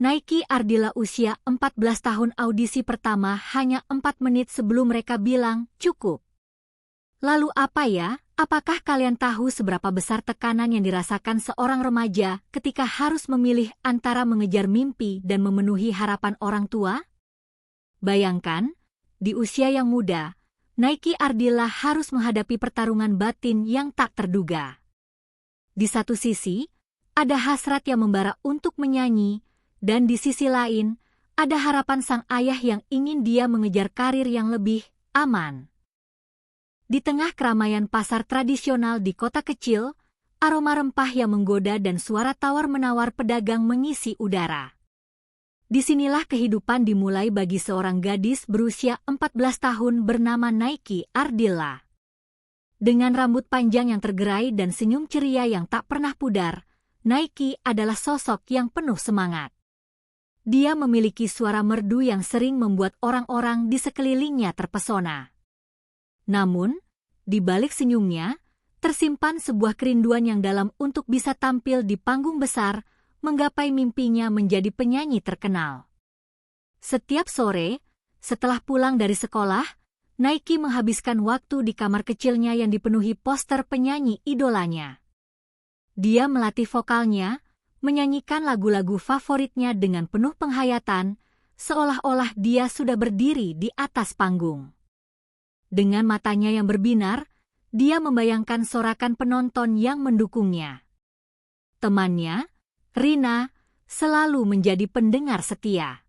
Nike Ardilla usia 14 tahun audisi pertama hanya 4 menit sebelum mereka bilang, cukup. Lalu apa ya? Apakah kalian tahu seberapa besar tekanan yang dirasakan seorang remaja ketika harus memilih antara mengejar mimpi dan memenuhi harapan orang tua? Bayangkan, di usia yang muda, Nike Ardilla harus menghadapi pertarungan batin yang tak terduga. Di satu sisi, ada hasrat yang membara untuk menyanyi, dan di sisi lain, ada harapan sang ayah yang ingin dia mengejar karir yang lebih aman. Di tengah keramaian pasar tradisional di kota kecil, aroma rempah yang menggoda dan suara tawar-menawar pedagang mengisi udara. Disinilah kehidupan dimulai bagi seorang gadis berusia 14 tahun bernama Nike Ardilla. Dengan rambut panjang yang tergerai dan senyum ceria yang tak pernah pudar, Nike adalah sosok yang penuh semangat. Dia memiliki suara merdu yang sering membuat orang-orang di sekelilingnya terpesona. Namun, di balik senyumnya, tersimpan sebuah kerinduan yang dalam untuk bisa tampil di panggung besar, menggapai mimpinya menjadi penyanyi terkenal. Setiap sore, setelah pulang dari sekolah, Nike menghabiskan waktu di kamar kecilnya yang dipenuhi poster penyanyi idolanya. Dia melatih vokalnya, menyanyikan lagu-lagu favoritnya dengan penuh penghayatan, seolah-olah dia sudah berdiri di atas panggung. Dengan matanya yang berbinar, dia membayangkan sorakan penonton yang mendukungnya. Temannya, Rina, selalu menjadi pendengar setia.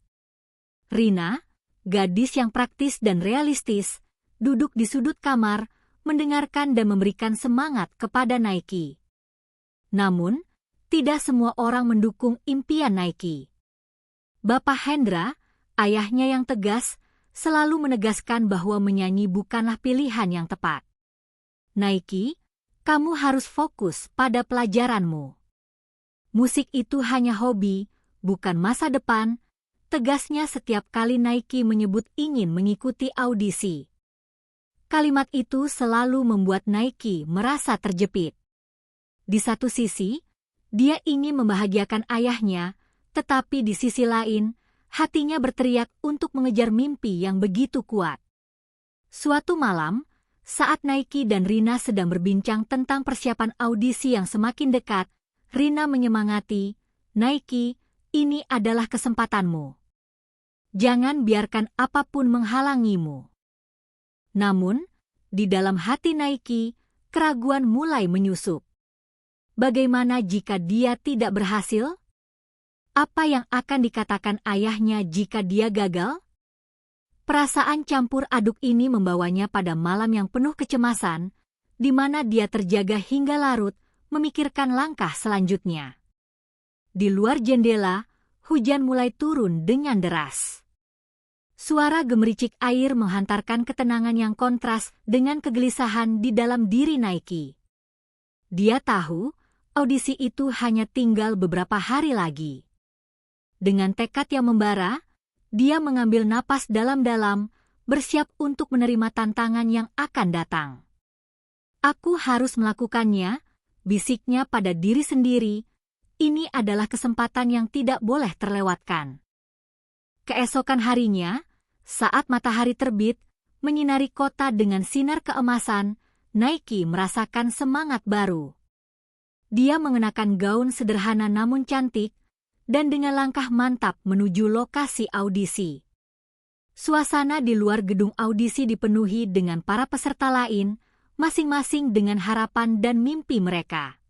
Rina, gadis yang praktis dan realistis, duduk di sudut kamar, mendengarkan dan memberikan semangat kepada Nike. Namun, tidak semua orang mendukung impian Nike. Bapak Hendra, ayahnya yang tegas, selalu menegaskan bahwa menyanyi bukanlah pilihan yang tepat. Nike, kamu harus fokus pada pelajaranmu. Musik itu hanya hobi, bukan masa depan, tegasnya setiap kali Nike menyebut ingin mengikuti audisi. Kalimat itu selalu membuat Nike merasa terjepit. Di satu sisi, dia ingin membahagiakan ayahnya, tetapi di sisi lain, hatinya berteriak untuk mengejar mimpi yang begitu kuat. Suatu malam, saat Nike dan Rina sedang berbincang tentang persiapan audisi yang semakin dekat, Rina menyemangati, Nike, ini adalah kesempatanmu. Jangan biarkan apapun menghalangimu. Namun, di dalam hati Nike, keraguan mulai menyusup. Bagaimana jika dia tidak berhasil? Apa yang akan dikatakan ayahnya jika dia gagal? Perasaan campur aduk ini membawanya pada malam yang penuh kecemasan, di mana dia terjaga hingga larut, memikirkan langkah selanjutnya. Di luar jendela, hujan mulai turun dengan deras. Suara gemericik air menghantarkan ketenangan yang kontras dengan kegelisahan di dalam diri Nike. Dia tahu, audisi itu hanya tinggal beberapa hari lagi. Dengan tekad yang membara, dia mengambil napas dalam-dalam, bersiap untuk menerima tantangan yang akan datang. Aku harus melakukannya, bisiknya pada diri sendiri. Ini adalah kesempatan yang tidak boleh terlewatkan. Keesokan harinya, saat matahari terbit, menyinari kota dengan sinar keemasan, Nike merasakan semangat baru. Dia mengenakan gaun sederhana namun cantik, dan dengan langkah mantap menuju lokasi audisi. Suasana di luar gedung audisi dipenuhi dengan para peserta lain, masing-masing dengan harapan dan mimpi mereka.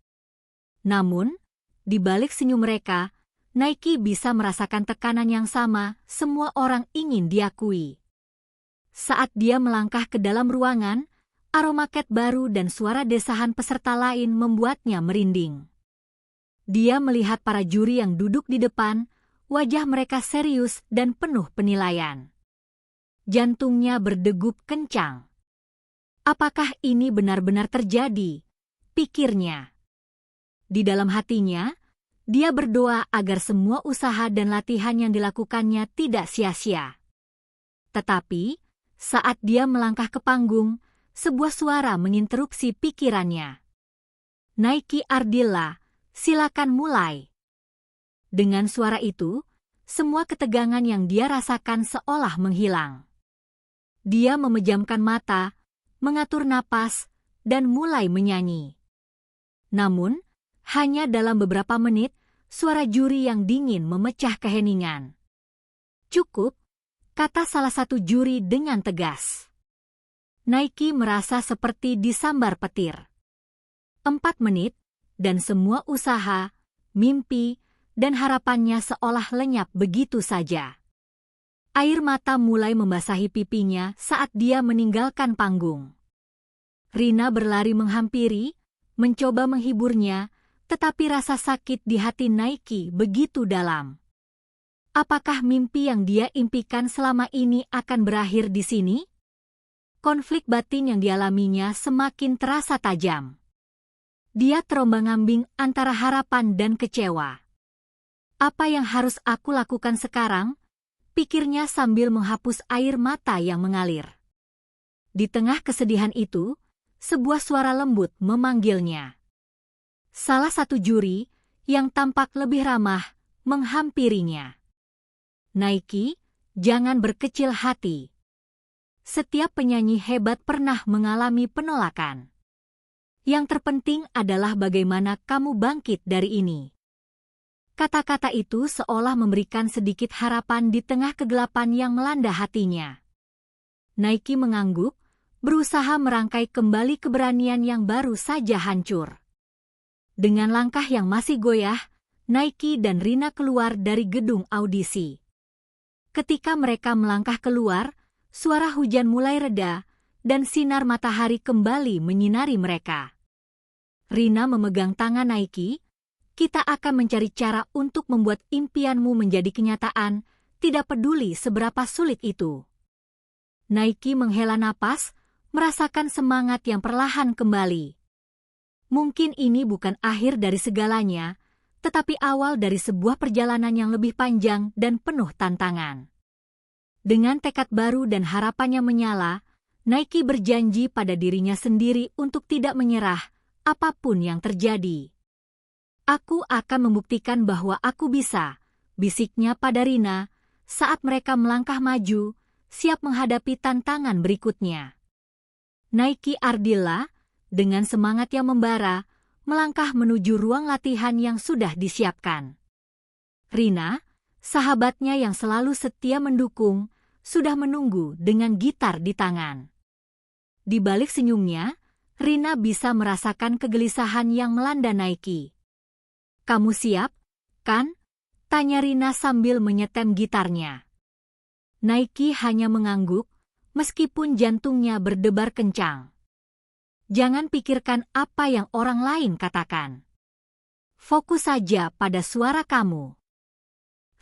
Namun, di balik senyum mereka, Nike bisa merasakan tekanan yang sama, semua orang ingin diakui. Saat dia melangkah ke dalam ruangan, aroma cat baru dan suara desahan peserta lain membuatnya merinding. Dia melihat para juri yang duduk di depan, wajah mereka serius dan penuh penilaian. Jantungnya berdegup kencang. Apakah ini benar-benar terjadi? Pikirnya. Di dalam hatinya, dia berdoa agar semua usaha dan latihan yang dilakukannya tidak sia-sia. Tetapi, saat dia melangkah ke panggung, sebuah suara menginterupsi pikirannya. Nike Ardilla, silakan mulai. Dengan suara itu, semua ketegangan yang dia rasakan seolah menghilang. Dia memejamkan mata, mengatur napas, dan mulai menyanyi. Namun, hanya dalam beberapa menit, suara juri yang dingin memecah keheningan. "Cukup," kata salah satu juri dengan tegas. Nike merasa seperti disambar petir. 4 menit, dan semua usaha, mimpi, dan harapannya seolah lenyap begitu saja. Air mata mulai membasahi pipinya saat dia meninggalkan panggung. Rina berlari menghampiri, mencoba menghiburnya, tetapi rasa sakit di hati Nike begitu dalam. Apakah mimpi yang dia impikan selama ini akan berakhir di sini? Konflik batin yang dialaminya semakin terasa tajam. Dia terombang-ambing antara harapan dan kecewa. "Apa yang harus aku lakukan sekarang?" pikirnya sambil menghapus air mata yang mengalir. Di tengah kesedihan itu, sebuah suara lembut memanggilnya. Salah satu juri, yang tampak lebih ramah, menghampirinya. "Nike, jangan berkecil hati. Setiap penyanyi hebat pernah mengalami penolakan. Yang terpenting adalah bagaimana kamu bangkit dari ini." Kata-kata itu seolah memberikan sedikit harapan di tengah kegelapan yang melanda hatinya. Nike mengangguk, berusaha merangkai kembali keberanian yang baru saja hancur. Dengan langkah yang masih goyah, Nike dan Rina keluar dari gedung audisi. Ketika mereka melangkah keluar, suara hujan mulai reda, dan sinar matahari kembali menyinari mereka. Rina memegang tangan Nike. "Kita akan mencari cara untuk membuat impianmu menjadi kenyataan, tidak peduli seberapa sulit itu." Nike menghela napas, merasakan semangat yang perlahan kembali. Mungkin ini bukan akhir dari segalanya, tetapi awal dari sebuah perjalanan yang lebih panjang dan penuh tantangan. Dengan tekad baru dan harapannya menyala, Nike berjanji pada dirinya sendiri untuk tidak menyerah, apapun yang terjadi. "Aku akan membuktikan bahwa aku bisa," bisiknya pada Rina, saat mereka melangkah maju, siap menghadapi tantangan berikutnya. Nike Ardilla, dengan semangat yang membara, melangkah menuju ruang latihan yang sudah disiapkan. Rina, sahabatnya yang selalu setia mendukung, sudah menunggu dengan gitar di tangan. Di balik senyumnya, Rina bisa merasakan kegelisahan yang melanda Nike. "Kamu siap, kan?" tanya Rina sambil menyetem gitarnya. Nike hanya mengangguk, meskipun jantungnya berdebar kencang. "Jangan pikirkan apa yang orang lain katakan. Fokus saja pada suara kamu."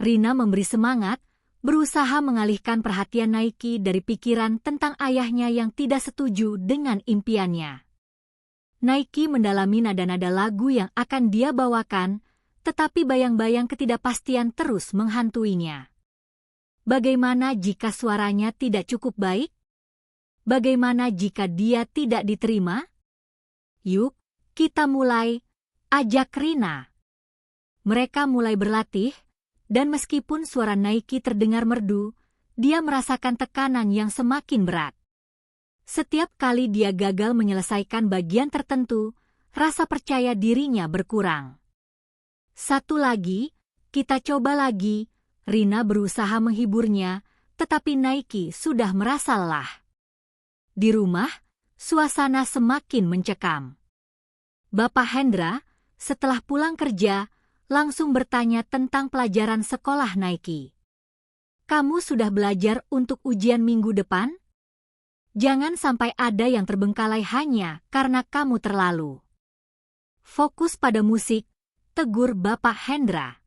Rina memberi semangat, berusaha mengalihkan perhatian Nike dari pikiran tentang ayahnya yang tidak setuju dengan impiannya. Nike mendalami nada-nada lagu yang akan dia bawakan, tetapi bayang-bayang ketidakpastian terus menghantuinya. Bagaimana jika suaranya tidak cukup baik? Bagaimana jika dia tidak diterima? "Yuk, kita mulai," ajak Rina. Mereka mulai berlatih, dan meskipun suara Nike terdengar merdu, dia merasakan tekanan yang semakin berat. Setiap kali dia gagal menyelesaikan bagian tertentu, rasa percaya dirinya berkurang. "Satu lagi, kita coba lagi," Rina berusaha menghiburnya, tetapi Nike sudah merasa lelah. Di rumah, suasana semakin mencekam. Bapak Hendra, setelah pulang kerja, langsung bertanya tentang pelajaran sekolah Nike. "Kamu sudah belajar untuk ujian minggu depan? Jangan sampai ada yang terbengkalai hanya karena kamu terlalu fokus pada musik," tegur Bapak Hendra.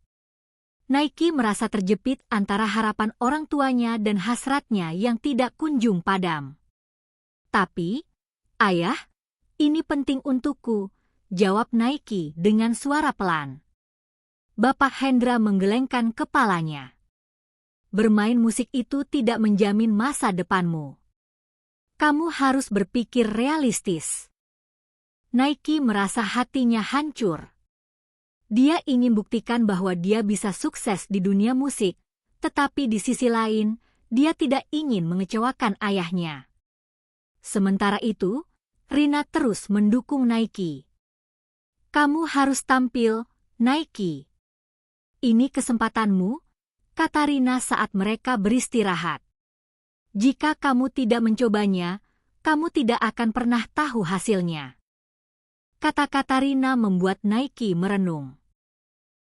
Nike merasa terjepit antara harapan orang tuanya dan hasratnya yang tidak kunjung padam. "Tapi, Ayah, ini penting untukku," jawab Nike dengan suara pelan. Bapak Hendra menggelengkan kepalanya. "Bermain musik itu tidak menjamin masa depanmu. Kamu harus berpikir realistis." Nike merasa hatinya hancur. Dia ingin buktikan bahwa dia bisa sukses di dunia musik, Tetapi di sisi lain, dia tidak ingin mengecewakan ayahnya. Sementara itu, Rina terus mendukung Nike. "Kamu harus tampil, Nike. Ini kesempatanmu," kata Rina saat mereka beristirahat. "Jika kamu tidak mencobanya, kamu tidak akan pernah tahu hasilnya." Kata-kata Rina membuat Nike merenung.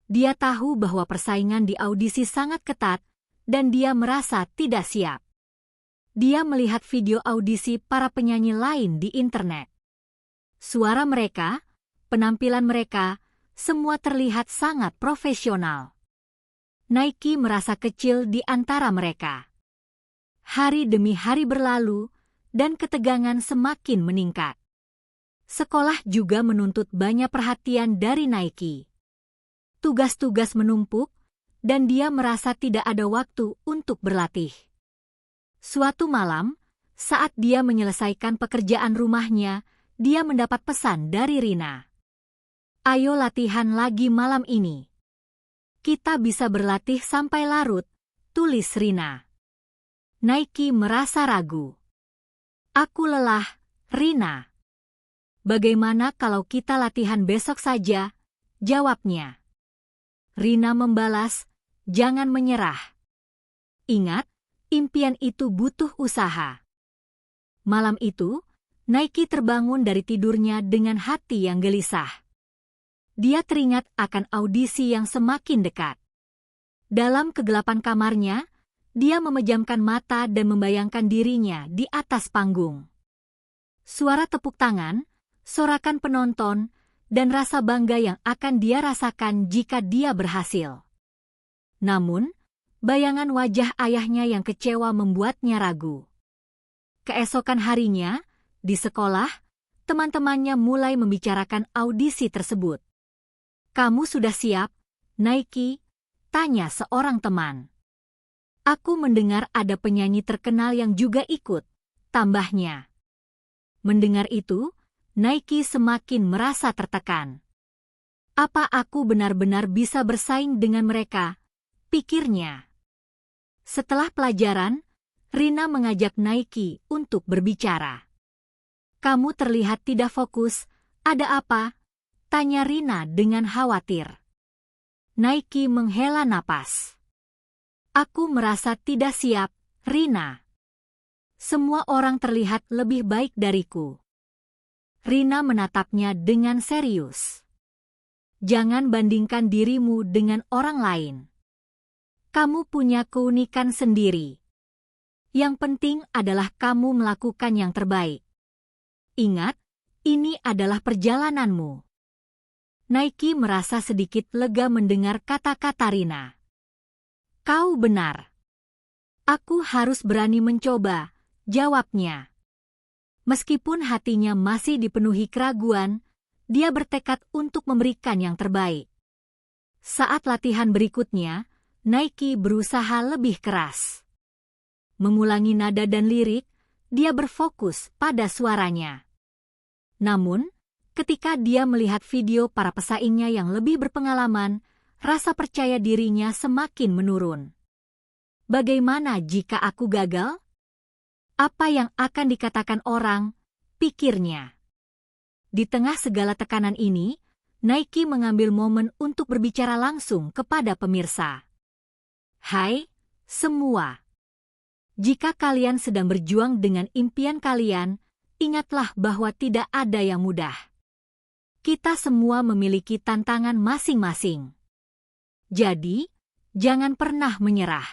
Dia tahu bahwa persaingan di audisi sangat ketat, dan dia merasa tidak siap. Dia melihat video audisi para penyanyi lain di internet. Suara mereka, penampilan mereka, semua terlihat sangat profesional. Nike merasa kecil di antara mereka. Hari demi hari berlalu, dan ketegangan semakin meningkat. Sekolah juga menuntut banyak perhatian dari Nike. Tugas-tugas menumpuk, dan dia merasa tidak ada waktu untuk berlatih. Suatu malam, saat dia menyelesaikan pekerjaan rumahnya, dia mendapat pesan dari Rina. "Ayo latihan lagi malam ini. Kita bisa berlatih sampai larut," tulis Rina. Nike merasa ragu. "Aku lelah, Rina." "Bagaimana kalau kita latihan besok saja?" jawabnya. Rina membalas, "Jangan menyerah. Ingat, impian itu butuh usaha." Malam itu, Nike terbangun dari tidurnya dengan hati yang gelisah. Dia teringat akan audisi yang semakin dekat. Dalam kegelapan kamarnya, dia memejamkan mata dan membayangkan dirinya di atas panggung. Suara tepuk tangan, sorakan penonton, dan rasa bangga yang akan dia rasakan jika dia berhasil. Namun, bayangan wajah ayahnya yang kecewa membuatnya ragu. Keesokan harinya, di sekolah, teman-temannya mulai membicarakan audisi tersebut. "Kamu sudah siap, Nike?" tanya seorang teman. "Aku mendengar ada penyanyi terkenal yang juga ikut," tambahnya. Mendengar itu, Nike semakin merasa tertekan. "Apa aku benar-benar bisa bersaing dengan mereka?" pikirnya. Setelah pelajaran, Rina mengajak Nike untuk berbicara. "Kamu terlihat tidak fokus, ada apa?" tanya Rina dengan khawatir. Nike menghela napas. "Aku merasa tidak siap, Rina. Semua orang terlihat lebih baik dariku." Rina menatapnya dengan serius. "Jangan bandingkan dirimu dengan orang lain. Kamu punya keunikan sendiri. Yang penting adalah kamu melakukan yang terbaik. Ingat, ini adalah perjalananmu." Nike merasa sedikit lega mendengar kata-kata Rina. "Kau benar. Aku harus berani mencoba," jawabnya. Meskipun hatinya masih dipenuhi keraguan, dia bertekad untuk memberikan yang terbaik. Saat latihan berikutnya, Nike berusaha lebih keras. Mengulangi nada dan lirik, dia berfokus pada suaranya. Namun, ketika dia melihat video para pesaingnya yang lebih berpengalaman, rasa percaya dirinya semakin menurun. "Bagaimana jika aku gagal? Apa yang akan dikatakan orang?" pikirnya. Di tengah segala tekanan ini, Nike mengambil momen untuk berbicara langsung kepada pemirsa. "Hai, semua. Jika kalian sedang berjuang dengan impian kalian, ingatlah bahwa tidak ada yang mudah. Kita semua memiliki tantangan masing-masing. Jadi, jangan pernah menyerah.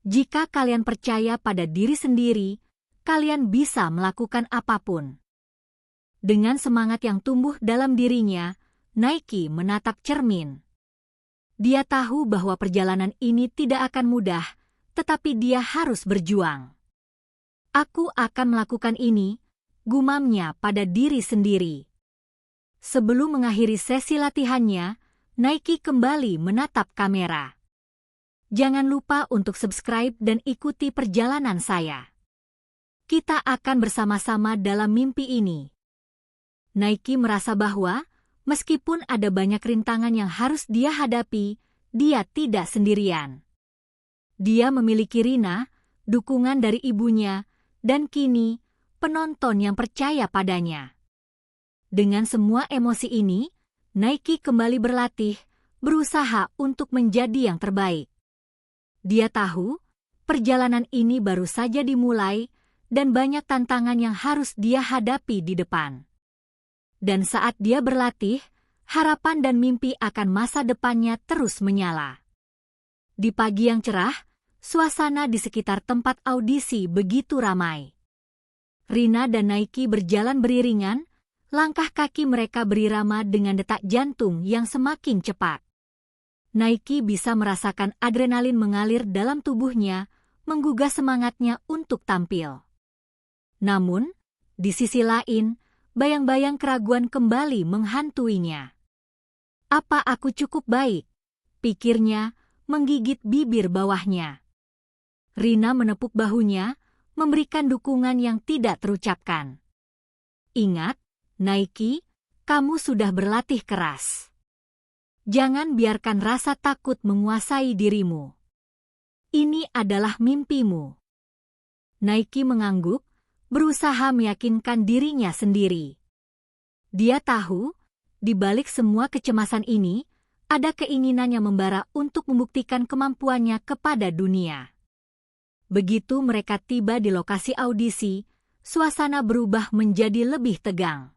Jika kalian percaya pada diri sendiri, kalian bisa melakukan apapun." Dengan semangat yang tumbuh dalam dirinya, Nike menatap cermin. Dia tahu bahwa perjalanan ini tidak akan mudah, tetapi dia harus berjuang. "Aku akan melakukan ini," gumamnya pada diri sendiri. Sebelum mengakhiri sesi latihannya, Nike kembali menatap kamera. "Jangan lupa untuk subscribe dan ikuti perjalanan saya. Kita akan bersama-sama dalam mimpi ini." Nike merasa bahwa, meskipun ada banyak rintangan yang harus dia hadapi, dia tidak sendirian. Dia memiliki Rina, dukungan dari ibunya, dan kini penonton yang percaya padanya. Dengan semua emosi ini, Nike kembali berlatih, berusaha untuk menjadi yang terbaik. Dia tahu, perjalanan ini baru saja dimulai, dan banyak tantangan yang harus dia hadapi di depan. Dan saat dia berlatih, harapan dan mimpi akan masa depannya terus menyala. Di pagi yang cerah, suasana di sekitar tempat audisi begitu ramai. Rina dan Nike berjalan beriringan, langkah kaki mereka berirama dengan detak jantung yang semakin cepat. Nike bisa merasakan adrenalin mengalir dalam tubuhnya, menggugah semangatnya untuk tampil. Namun, di sisi lain, bayang-bayang keraguan kembali menghantuinya. Apa aku cukup baik? Pikirnya, menggigit bibir bawahnya. Rina menepuk bahunya, memberikan dukungan yang tidak terucapkan. Ingat, Nike, kamu sudah berlatih keras. Jangan biarkan rasa takut menguasai dirimu. Ini adalah mimpimu. Nike mengangguk, berusaha meyakinkan dirinya sendiri. Dia tahu, di balik semua kecemasan ini, ada keinginan yang membara untuk membuktikan kemampuannya kepada dunia. Begitu mereka tiba di lokasi audisi, suasana berubah menjadi lebih tegang.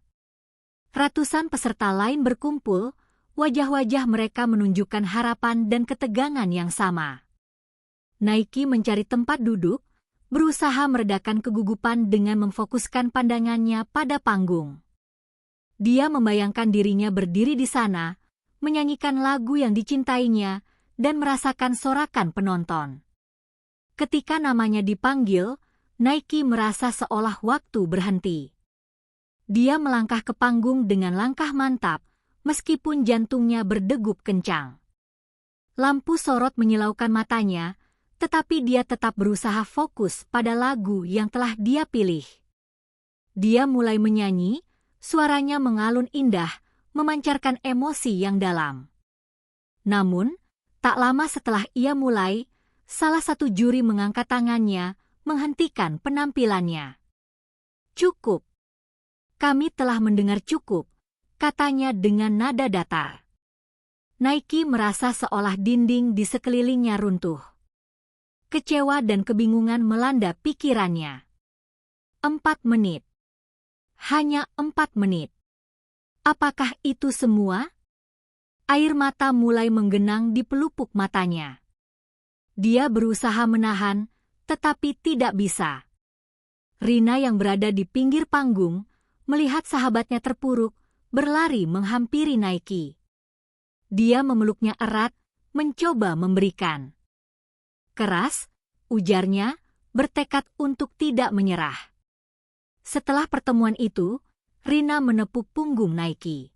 Ratusan peserta lain berkumpul, wajah-wajah mereka menunjukkan harapan dan ketegangan yang sama. Nike mencari tempat duduk, berusaha meredakan kegugupan dengan memfokuskan pandangannya pada panggung. Dia membayangkan dirinya berdiri di sana, menyanyikan lagu yang dicintainya, dan merasakan sorakan penonton. Ketika namanya dipanggil, Nike merasa seolah waktu berhenti. Dia melangkah ke panggung dengan langkah mantap, meskipun jantungnya berdegup kencang. Lampu sorot menyilaukan matanya, tetapi dia tetap berusaha fokus pada lagu yang telah dia pilih. Dia mulai menyanyi, suaranya mengalun indah, memancarkan emosi yang dalam. Namun, tak lama setelah ia mulai, salah satu juri mengangkat tangannya, menghentikan penampilannya. "Cukup. Kami telah mendengar cukup," katanya dengan nada datar. Nike merasa seolah dinding di sekelilingnya runtuh. Kecewa dan kebingungan melanda pikirannya. 4 menit. Hanya 4 menit. Apakah itu semua? Air mata mulai menggenang di pelupuk matanya. Dia berusaha menahan, tetapi tidak bisa. Rina yang berada di pinggir panggung, melihat sahabatnya terpuruk, berlari menghampiri Nike. Dia memeluknya erat, mencoba memberikan. Keras, ujarnya, bertekad untuk tidak menyerah. Setelah pertemuan itu, Rina menepuk punggung Nike.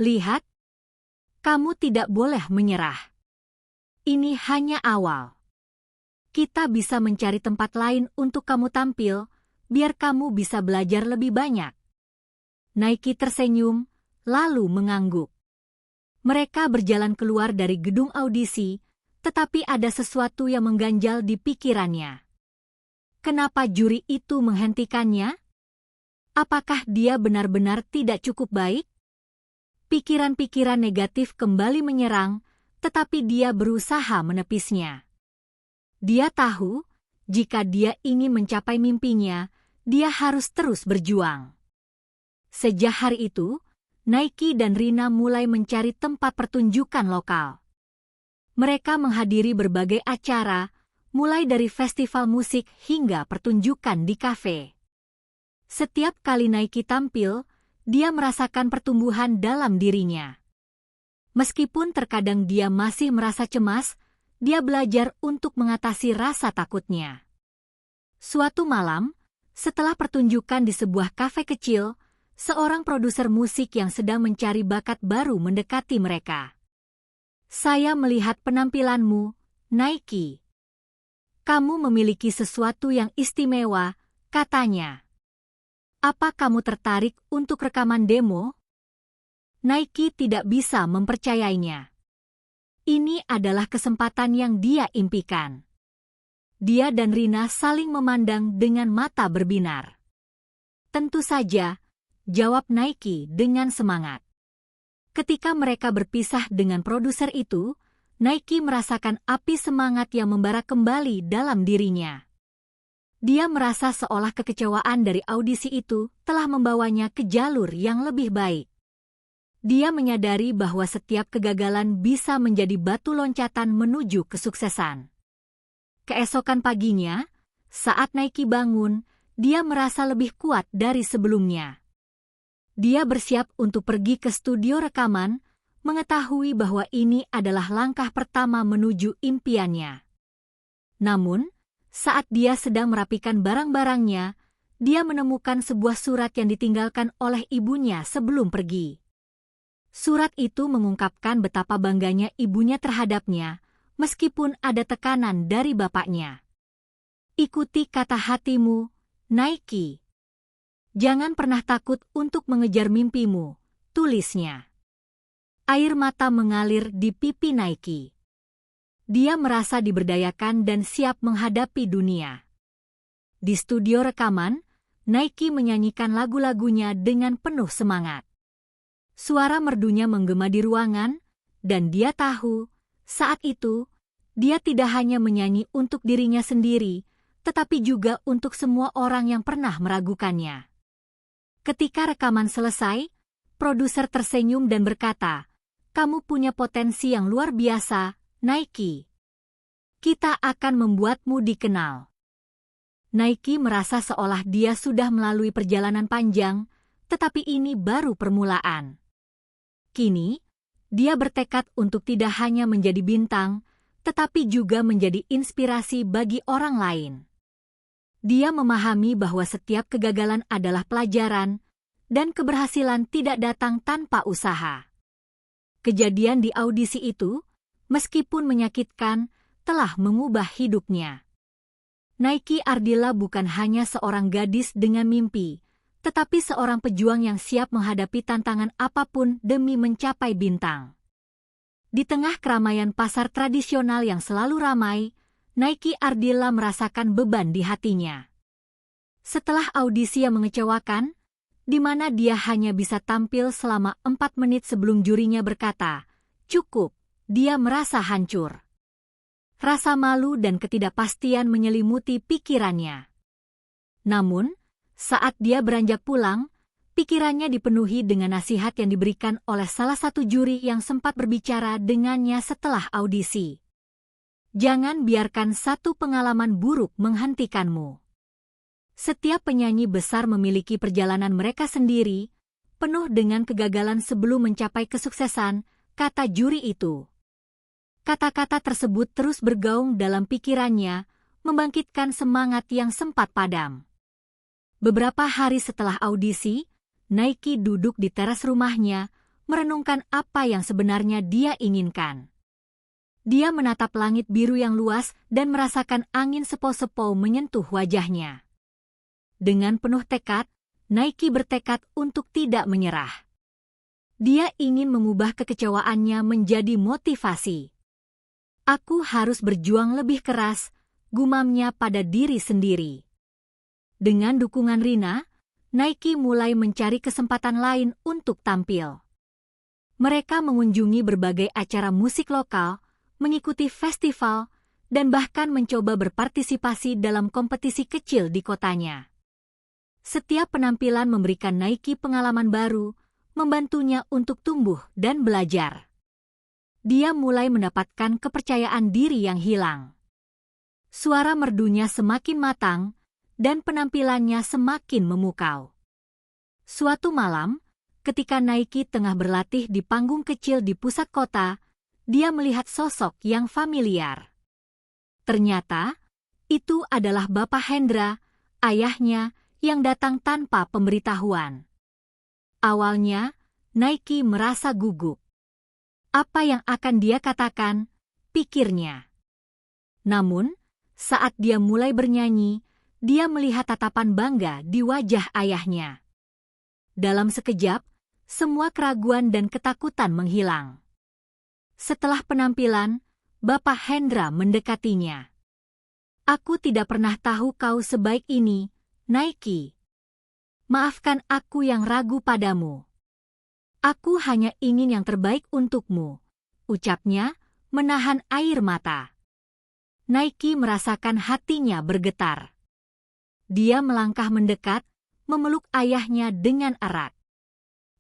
"Lihat, kamu tidak boleh menyerah. Ini hanya awal. Kita bisa mencari tempat lain untuk kamu tampil, biar kamu bisa belajar lebih banyak." Nike tersenyum, lalu mengangguk. Mereka berjalan keluar dari gedung audisi, tetapi ada sesuatu yang mengganjal di pikirannya. Kenapa juri itu menghentikannya? Apakah dia benar-benar tidak cukup baik? Pikiran-pikiran negatif kembali menyerang, tetapi dia berusaha menepisnya. Dia tahu, jika dia ingin mencapai mimpinya, dia harus terus berjuang. Sejak hari itu, Nike dan Rina mulai mencari tempat pertunjukan lokal. Mereka menghadiri berbagai acara, mulai dari festival musik hingga pertunjukan di kafe. Setiap kali Nike tampil, dia merasakan pertumbuhan dalam dirinya. Meskipun terkadang dia masih merasa cemas, dia belajar untuk mengatasi rasa takutnya. Suatu malam, setelah pertunjukan di sebuah kafe kecil, seorang produser musik yang sedang mencari bakat baru mendekati mereka. "Saya melihat penampilanmu, Nike. Kamu memiliki sesuatu yang istimewa," katanya. "Apa kamu tertarik untuk rekaman demo?" Nike tidak bisa mempercayainya. Ini adalah kesempatan yang dia impikan. dia dan Rina saling memandang dengan mata berbinar. Tentu saja, jawab Nike dengan semangat. Ketika mereka berpisah dengan produser itu, Nike merasakan api semangat yang membara kembali dalam dirinya. Dia merasa seolah kekecewaan dari audisi itu telah membawanya ke jalur yang lebih baik. Dia menyadari bahwa setiap kegagalan bisa menjadi batu loncatan menuju kesuksesan. Keesokan paginya, saat Nike bangun, dia merasa lebih kuat dari sebelumnya. Dia bersiap untuk pergi ke studio rekaman, mengetahui bahwa ini adalah langkah pertama menuju impiannya. Namun, saat dia sedang merapikan barang-barangnya, dia menemukan sebuah surat yang ditinggalkan oleh ibunya sebelum pergi. Surat itu mengungkapkan betapa bangganya ibunya terhadapnya, meskipun ada tekanan dari bapaknya. Ikuti kata hatimu, Nike. Jangan pernah takut untuk mengejar mimpimu, tulisnya. Air mata mengalir di pipi Nike. Dia merasa diberdayakan dan siap menghadapi dunia. Di studio rekaman, Nike menyanyikan lagu-lagunya dengan penuh semangat. Suara merdunya menggema di ruangan, dan dia tahu, saat itu, dia tidak hanya menyanyi untuk dirinya sendiri, tetapi juga untuk semua orang yang pernah meragukannya. Ketika rekaman selesai, produser tersenyum dan berkata, "Kamu punya potensi yang luar biasa, Nike. Kita akan membuatmu dikenal." Nike merasa seolah dia sudah melalui perjalanan panjang, tetapi ini baru permulaan. Kini, dia bertekad untuk tidak hanya menjadi bintang, tetapi juga menjadi inspirasi bagi orang lain. Dia memahami bahwa setiap kegagalan adalah pelajaran, dan keberhasilan tidak datang tanpa usaha. Kejadian di audisi itu, meskipun menyakitkan, telah mengubah hidupnya. Nike Ardilla bukan hanya seorang gadis dengan mimpi, tetapi seorang pejuang yang siap menghadapi tantangan apapun demi mencapai bintang. Di tengah keramaian pasar tradisional yang selalu ramai, Nike Ardilla merasakan beban di hatinya. Setelah audisi yang mengecewakan, di mana dia hanya bisa tampil selama 4 menit sebelum jurinya berkata, "Cukup," dia merasa hancur. Rasa malu dan ketidakpastian menyelimuti pikirannya. Namun, saat dia beranjak pulang, pikirannya dipenuhi dengan nasihat yang diberikan oleh salah satu juri yang sempat berbicara dengannya setelah audisi. Jangan biarkan satu pengalaman buruk menghentikanmu. Setiap penyanyi besar memiliki perjalanan mereka sendiri, penuh dengan kegagalan sebelum mencapai kesuksesan, kata juri itu. Kata-kata tersebut terus bergaung dalam pikirannya, membangkitkan semangat yang sempat padam. Beberapa hari setelah audisi, Nike duduk di teras rumahnya, merenungkan apa yang sebenarnya dia inginkan. Dia menatap langit biru yang luas dan merasakan angin sepau-sepau menyentuh wajahnya. Dengan penuh tekad, Nike bertekad untuk tidak menyerah. Dia ingin mengubah kekecewaannya menjadi motivasi. "Aku harus berjuang lebih keras," gumamnya pada diri sendiri. Dengan dukungan Rina, Nike mulai mencari kesempatan lain untuk tampil. Mereka mengunjungi berbagai acara musik lokal, mengikuti festival, dan bahkan mencoba berpartisipasi dalam kompetisi kecil di kotanya. Setiap penampilan memberikan Nike pengalaman baru, membantunya untuk tumbuh dan belajar. Dia mulai mendapatkan kepercayaan diri yang hilang. Suara merdunya semakin matang, dan penampilannya semakin memukau. Suatu malam, ketika Nike tengah berlatih di panggung kecil di pusat kota, dia melihat sosok yang familiar. Ternyata, itu adalah Bapak Hendra, ayahnya, yang datang tanpa pemberitahuan. Awalnya, Nike merasa gugup. Apa yang akan dia katakan, pikirnya. Namun, saat dia mulai bernyanyi, dia melihat tatapan bangga di wajah ayahnya. Dalam sekejap, semua keraguan dan ketakutan menghilang. Setelah penampilan, Bapak Hendra mendekatinya. Aku tidak pernah tahu kau sebaik ini, Nike. Maafkan aku yang ragu padamu. Aku hanya ingin yang terbaik untukmu, ucapnya, menahan air mata. Nike merasakan hatinya bergetar. Dia melangkah mendekat, memeluk ayahnya dengan erat.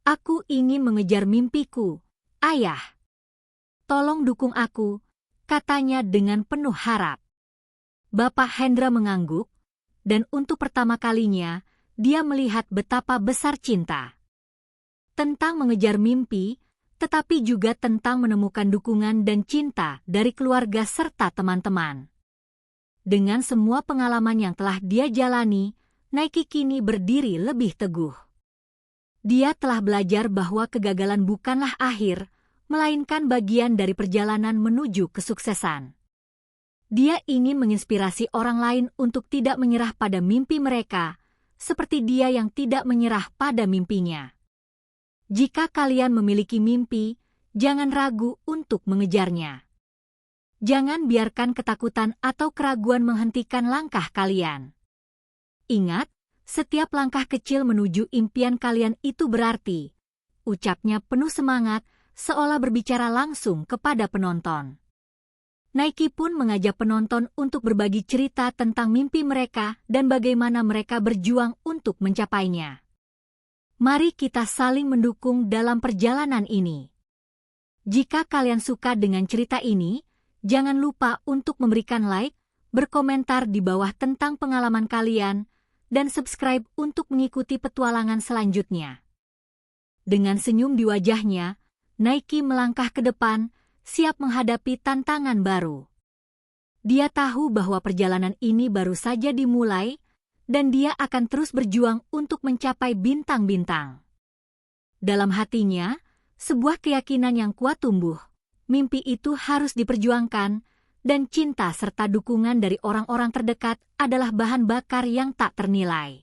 Aku ingin mengejar mimpiku, Ayah. Tolong dukung aku, katanya dengan penuh harap. Bapak Hendra mengangguk, dan untuk pertama kalinya, dia melihat betapa besar cinta. Tentang mengejar mimpi, tetapi juga tentang menemukan dukungan dan cinta dari keluarga serta teman-teman. Dengan semua pengalaman yang telah dia jalani, Nike kini berdiri lebih teguh. Dia telah belajar bahwa kegagalan bukanlah akhir, melainkan bagian dari perjalanan menuju kesuksesan. Dia ingin menginspirasi orang lain untuk tidak menyerah pada mimpi mereka, seperti dia yang tidak menyerah pada mimpinya. Jika kalian memiliki mimpi, jangan ragu untuk mengejarnya. Jangan biarkan ketakutan atau keraguan menghentikan langkah kalian. Ingat, setiap langkah kecil menuju impian kalian itu berarti, ucapnya penuh semangat, seolah berbicara langsung kepada penonton. Nike pun mengajak penonton untuk berbagi cerita tentang mimpi mereka dan bagaimana mereka berjuang untuk mencapainya. Mari kita saling mendukung dalam perjalanan ini. Jika kalian suka dengan cerita ini, jangan lupa untuk memberikan like, berkomentar di bawah tentang pengalaman kalian, dan subscribe untuk mengikuti petualangan selanjutnya. Dengan senyum di wajahnya, Nike melangkah ke depan, siap menghadapi tantangan baru. Dia tahu bahwa perjalanan ini baru saja dimulai, dan dia akan terus berjuang untuk mencapai bintang-bintang. Dalam hatinya, sebuah keyakinan yang kuat tumbuh. Mimpi itu harus diperjuangkan, dan cinta serta dukungan dari orang-orang terdekat adalah bahan bakar yang tak ternilai.